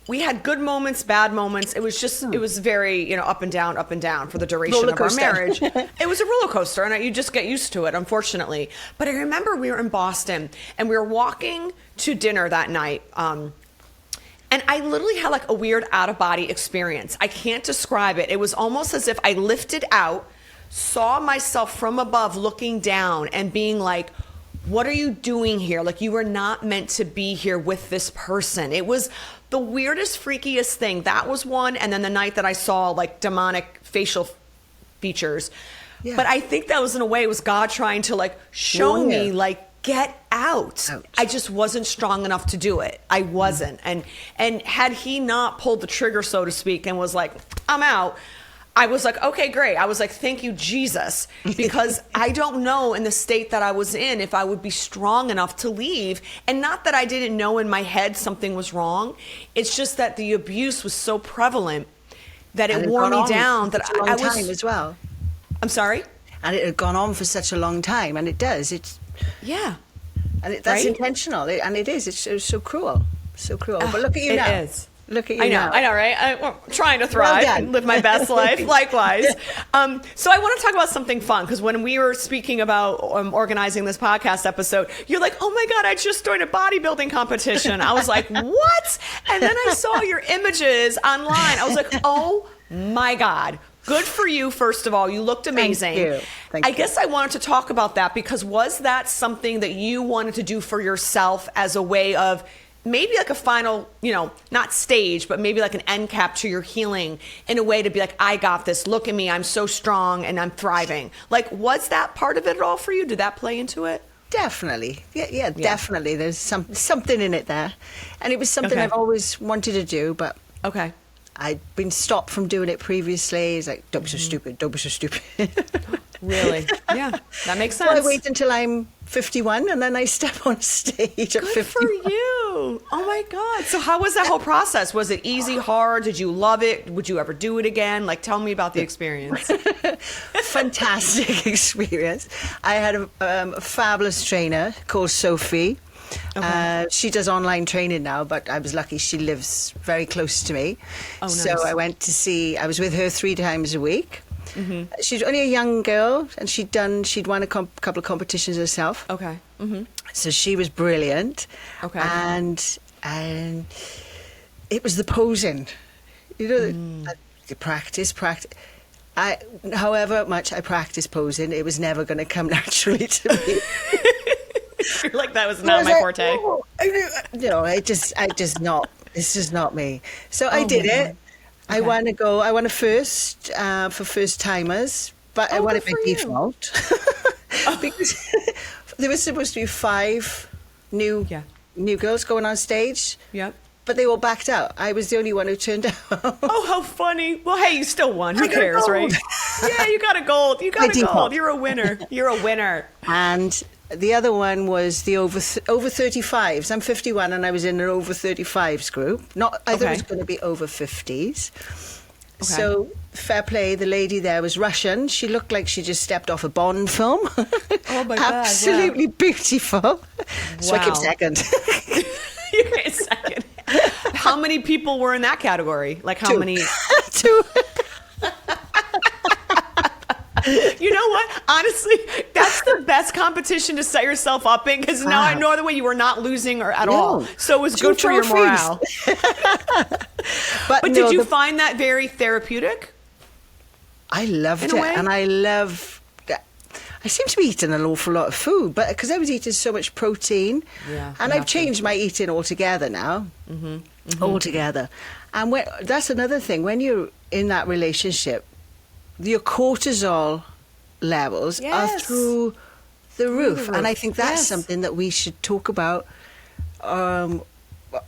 we had good moments, bad moments. It was just, it was very, up and down for the duration of our marriage. It was a roller coaster, and you just get used to it, unfortunately. But I remember we were in Boston, and we were walking to dinner that night. And I literally had like a weird out-of-body experience. I can't describe it. It was almost as if I lifted out, saw myself from above looking down and being like, what are you doing here? Like, you were not meant to be here with this person. It was the weirdest, freakiest thing. That was one. And then the night that I saw like demonic facial features. Yeah. But I think that was, in a way, it was God trying to like show me, like, get out. Ouch. I just wasn't strong enough to do it. I wasn't. And had he not pulled the trigger, so to speak, and was like, I'm out, I was like, okay, great. I was like, thank you, Jesus, because I don't know in the state that I was in if I would be strong enough to leave. And not that I didn't know in my head something was wrong. It's just that the abuse was so prevalent that it wore me down. That I was time as well. I'm sorry? And it had gone on for such a long time, and it does. Yeah. And that's intentional, and it is. It's so cruel. So cruel. But look at you now. It is. Look at you now. I know, right? I'm trying to thrive and live my best life. Likewise. So I want to talk about something fun, because when we were speaking about organizing this podcast episode, you're like, oh my God, I just joined a bodybuilding competition. I was like, what? And then I saw your images online. I was like, oh my God. Good for you, first of all. You looked amazing. Thank you. I guess I wanted to talk about that, because was that something that you wanted to do for yourself as a way of maybe like a final, not stage, but maybe like an end cap to your healing, in a way to be like, I got this, look at me, I'm so strong and I'm thriving. Like, was that part of it at all for you? Did that play into it? Definitely. Yeah. Definitely. There's something in it there. And it was something I've always wanted to do, but I'd been stopped from doing it previously. It's like, don't be so stupid, don't be so stupid. Really? Yeah, that makes So sense. I wait until I'm 51 and then I step on stage at Good 51. for you. Oh my God. So how was that whole process? Was it easy, hard? Did you love it? Would you ever do it again? Like, tell me about the experience. Fantastic experience. I had a fabulous trainer called Sophie. Okay. She does online training now, but I was lucky she lives very close to me. Oh, So nice. I went to see, I was with her 3 times a week. She's only a young girl, and she'd won a couple of competitions herself. Okay. So she was brilliant. Okay. And it was the posing. You know, the practice. However much I practiced posing, it was never going to come naturally to me. You're like, that was not my forte. No, this is not me. So I Oh did my it. God. I Okay. won a first for first timers, but I Oh, won good it by for you. default because there was supposed to be 5 new girls going on stage, Yep. but they all backed out. I was the only one who turned out. Oh, how funny. Well, hey, you still won. Who I got a cares, gold. right? Yeah, you got a gold. You By got a default. gold. You're a winner. You're a winner. And the other one was the over 35s. I'm 51 and I was in an over 35s group. I thought it Okay. was going to be over 50s. Okay. So fair play, the lady there was Russian. She looked like she just stepped off a Bond film. Oh my God, wow. Absolutely beautiful. So I came Wow. second. You came second. How many people were in that category? Like how 2. many? 2. You know what? Honestly, that's the best competition to set yourself up in, because now I know the way you were not losing or at all. So it was 2 good for your trophies. morale. But But no, did you find that very therapeutic? I loved In it, a way? and I love. I seem to be eating an awful lot of food, but because I was eating so much protein, Yeah, and you I've have to. changed my eating altogether now, altogether. And that's another thing. When you're in that relationship, your cortisol levels are Yes. through the roof, and I roof. think that's Yes. something that we should talk about on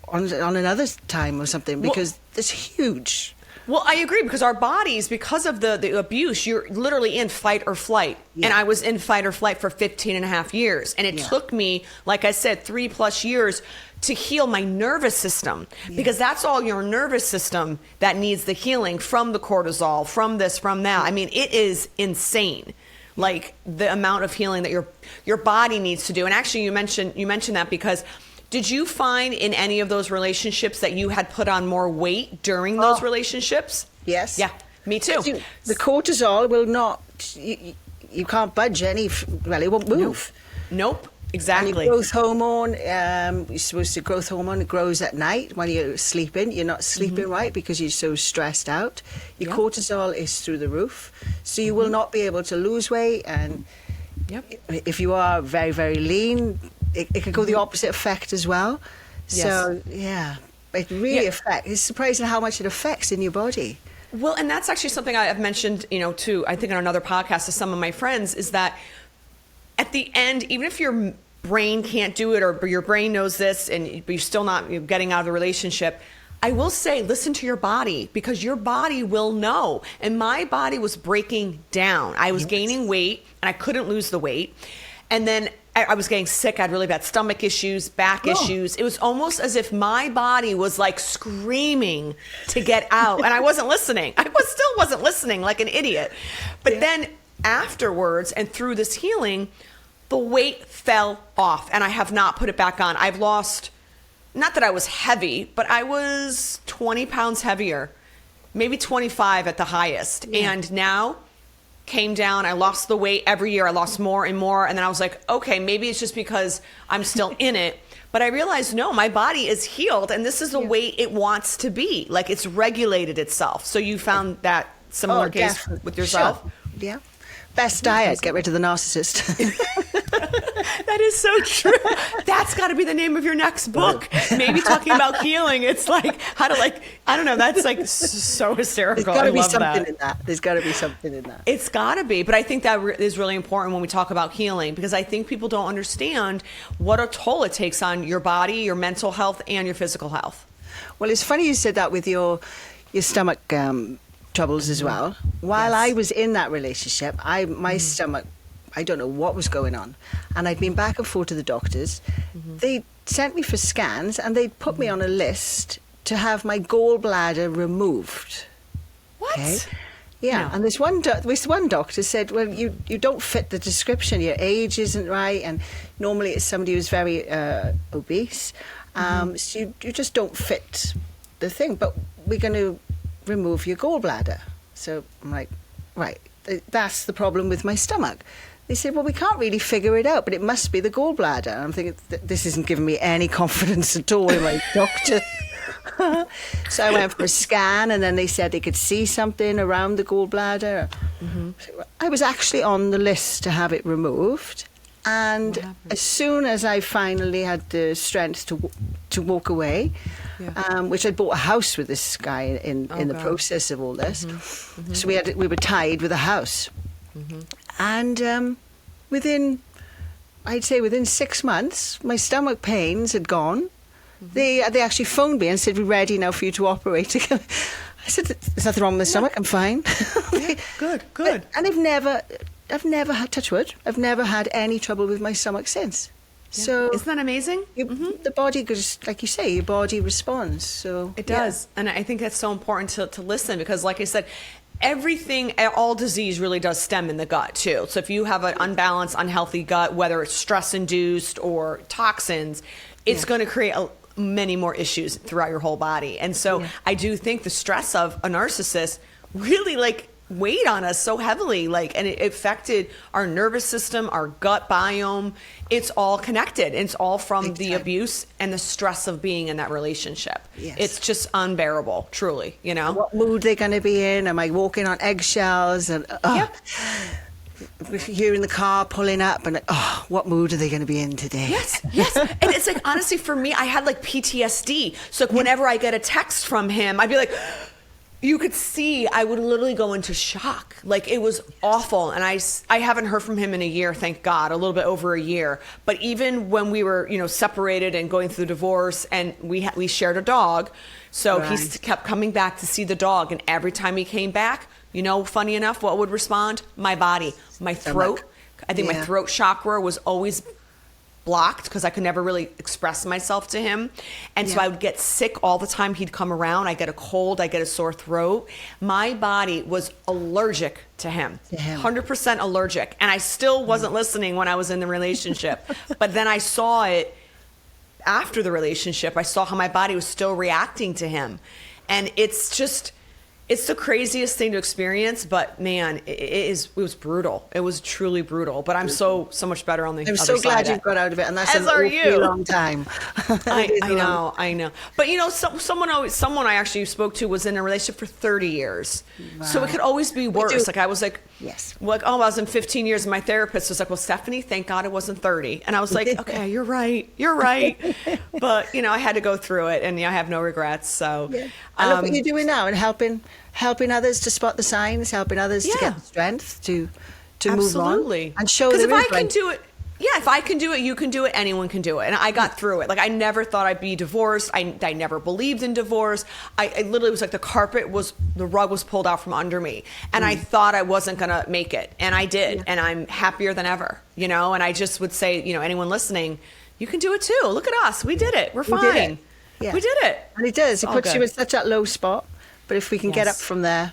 another time or something, because it's huge. Well, I agree, because our bodies, because of the abuse, you're literally in fight or flight. Yeah. And I was in fight or flight for 15 and a half years. And it Yeah. took me, like I said, 3+ years to heal my nervous system, because that's all your nervous system that needs the healing from the cortisol, from this, from that. I mean, it is insane. Like the amount of healing that your body needs to do. And actually you mentioned that because did you find in any of those relationships that you had put on more weight during those relationships? Yes. Yeah, me too. The cortisol will not. You can't budge well, it won't move. Nope, And exactly. your growth hormone, you're supposed to growth hormone, it grows at night when you're sleeping. You're not sleeping right because you're so stressed out. Your cortisol is through the roof. So you will not be able to lose weight. And Yep. if you are very, very lean, it could go the opposite effect as well. Yes. So, yeah, it really affects. It's surprising how much it affects in your body. Well, and that's actually something I've mentioned, too, I think on another podcast to some of my friends, is that at the end, even if your brain can't do it or your brain knows this but you're still not getting out of the relationship, I will say, listen to your body, because your body will know. And my body was breaking down. I was gaining weight and I couldn't lose the weight. And then I was getting sick. I had really bad stomach issues, back issues. It was almost as if my body was like screaming to get out. And I wasn't listening. Still wasn't listening, like an idiot. But then afterwards and through this healing, the weight fell off and I have not put it back on. I've lost, not that I was heavy, but I was 20 pounds heavier, maybe 25 at the highest. And now came down, I lost the weight every year. I lost more and more. And then I was like, okay, maybe it's just because I'm still in it. But I realized, no, my body is healed and this is the way it wants to be. Like it's regulated itself. So you found that similar case Definitely. with yourself? Sure. Yeah. Best diet, get rid of the narcissist. That is so true. That's got to be the name of your next book. Maybe talking about healing. It's like how to I don't know. That's like so hysterical. There's got I to be love something that. in that. There's got to be something in that. It's got to be. But I think that is really important when we talk about healing, because I think people don't understand what a toll it takes on your body, your mental health, and your physical health. Well, it's funny you said that with your your stomach troubles as well. While I was in that relationship, my stomach, I don't know what was going on. And I'd been back and forth to the doctors. They sent me for scans and they put me on a list to have my gallbladder removed. What? Okay? Yeah, no. And this one doctor said, well, you don't fit the description. Your age isn't right, and normally it's somebody who's very obese. So you just don't fit the thing, but we're going to remove your gallbladder. So I'm like, right, that's the problem with my stomach. They said, well, we can't really figure it out, but it must be the gallbladder. And I'm thinking, this isn't giving me any confidence at all in my doctor. So I went for a scan, and then they said they could see something around the gallbladder. I was actually on the list to have it removed. And as soon as I finally had the strength to walk away, which I bought a house with this guy in the process of all this, so we were tied with a house, and within 6 months, my stomach pains had gone. They actually phoned me and said, we're ready now for you to operate again. I said, there's nothing wrong with my stomach, I'm fine. Good. And I've never had, touch wood, I've never had any trouble with my stomach since. Yeah. So isn't that amazing? The body goes, like you say, your body responds. So it does. And I think that's so important to listen, because like I said, all disease really does stem in the gut too. So if you have an unbalanced, unhealthy gut, whether it's stress induced or toxins, it's going to create many more issues throughout your whole body. And so I do think the stress of a narcissist really weighed on us so heavily, and it affected our nervous system, our gut biome. It's all connected. It's all from the abuse and the stress of being in that relationship. Yes. It's just unbearable, truly, What mood they're going to be in? Am I walking on eggshells? And you're in the car pulling up and what mood are they going to be in today? Yes. And it's honestly, for me, I had PTSD. So whenever I get a text from him, I'd be like, you could see I would literally go into shock. It was awful. And I haven't heard from him in a year, thank God, a little bit over a year. But even when we were, separated and going through divorce, and we shared a dog, so he kept coming back to see the dog. And every time he came back, funny enough, what would respond? My body, my throat. I think my throat chakra was always blocked because I could never really express myself to him. And so I would get sick all the time he'd come around. I get a cold, I get a sore throat. My body was allergic to him. 100% allergic. And I still wasn't listening when I was in the relationship. But then I saw it after the relationship. I saw how my body was still reacting to him. And it's the craziest thing to experience, but man, it was brutal. It was truly brutal, but I'm so much better on the other side. I'm so glad you've got out of it, and that's an awfully long time. I know. But someone I actually spoke to was in a relationship for 30 years. Wow. So it could always be worse. I was like, I was in 15 years, and my therapist was like, well, Stephanie, thank God it wasn't 30. And I was like, okay, you're right. But, I had to go through it, and I have no regrets. So I love what you're doing now and helping others to spot the signs, helping others to get the strength to move on and show them. Because if I can do it, if I can do it, you can do it, anyone can do it. And I got through it. I never thought I'd be divorced. I never believed in divorce. I literally was like, the rug was pulled out from under me. And I thought I wasn't going to make it. And I did. And I'm happier than ever, and I just would say, anyone listening, you can do it too. Look at us. We did it. We're fine. We did it. And it does. It puts you in such a low spot. But if we can get up from there,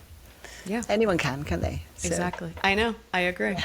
anyone can they? So. Exactly. I know. I agree.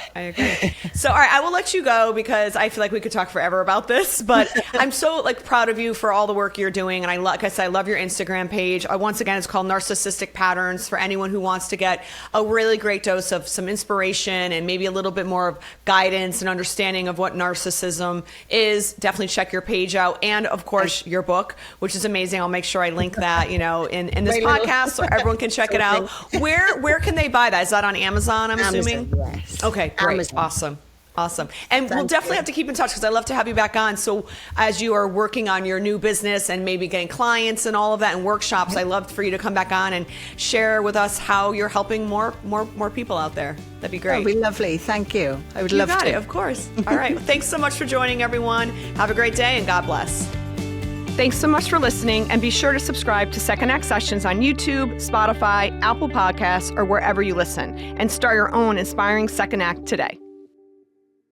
So, all right, I will let you go because I feel like we could talk forever about this, but I'm so proud of you for all the work you're doing. And like I said, I love your Instagram page. Once again, it's called Narcissistic Patterns for anyone who wants to get a really great dose of some inspiration and maybe a little bit more of guidance and understanding of what narcissism is. Definitely check your page out. And of course, your book, which is amazing. I'll make sure I link that, in this podcast so everyone can check it out. Where can they buy that? Is that on Amazon? I'm assuming? Yes. Okay, great. Amazon. Awesome. And we'll definitely have to keep in touch because I'd love to have you back on. So as you are working on your new business and maybe getting clients and all of that and workshops, I'd love for you to come back on and share with us how you're helping more people out there. That'd be great. That'd be lovely. Thank you. I would love to. You got it, of course. All right. Well, thanks so much for joining, everyone. Have a great day and God bless. Thanks so much for listening, and be sure to subscribe to Second Act Sessions on YouTube, Spotify, Apple Podcasts, or wherever you listen, and start your own inspiring second act today.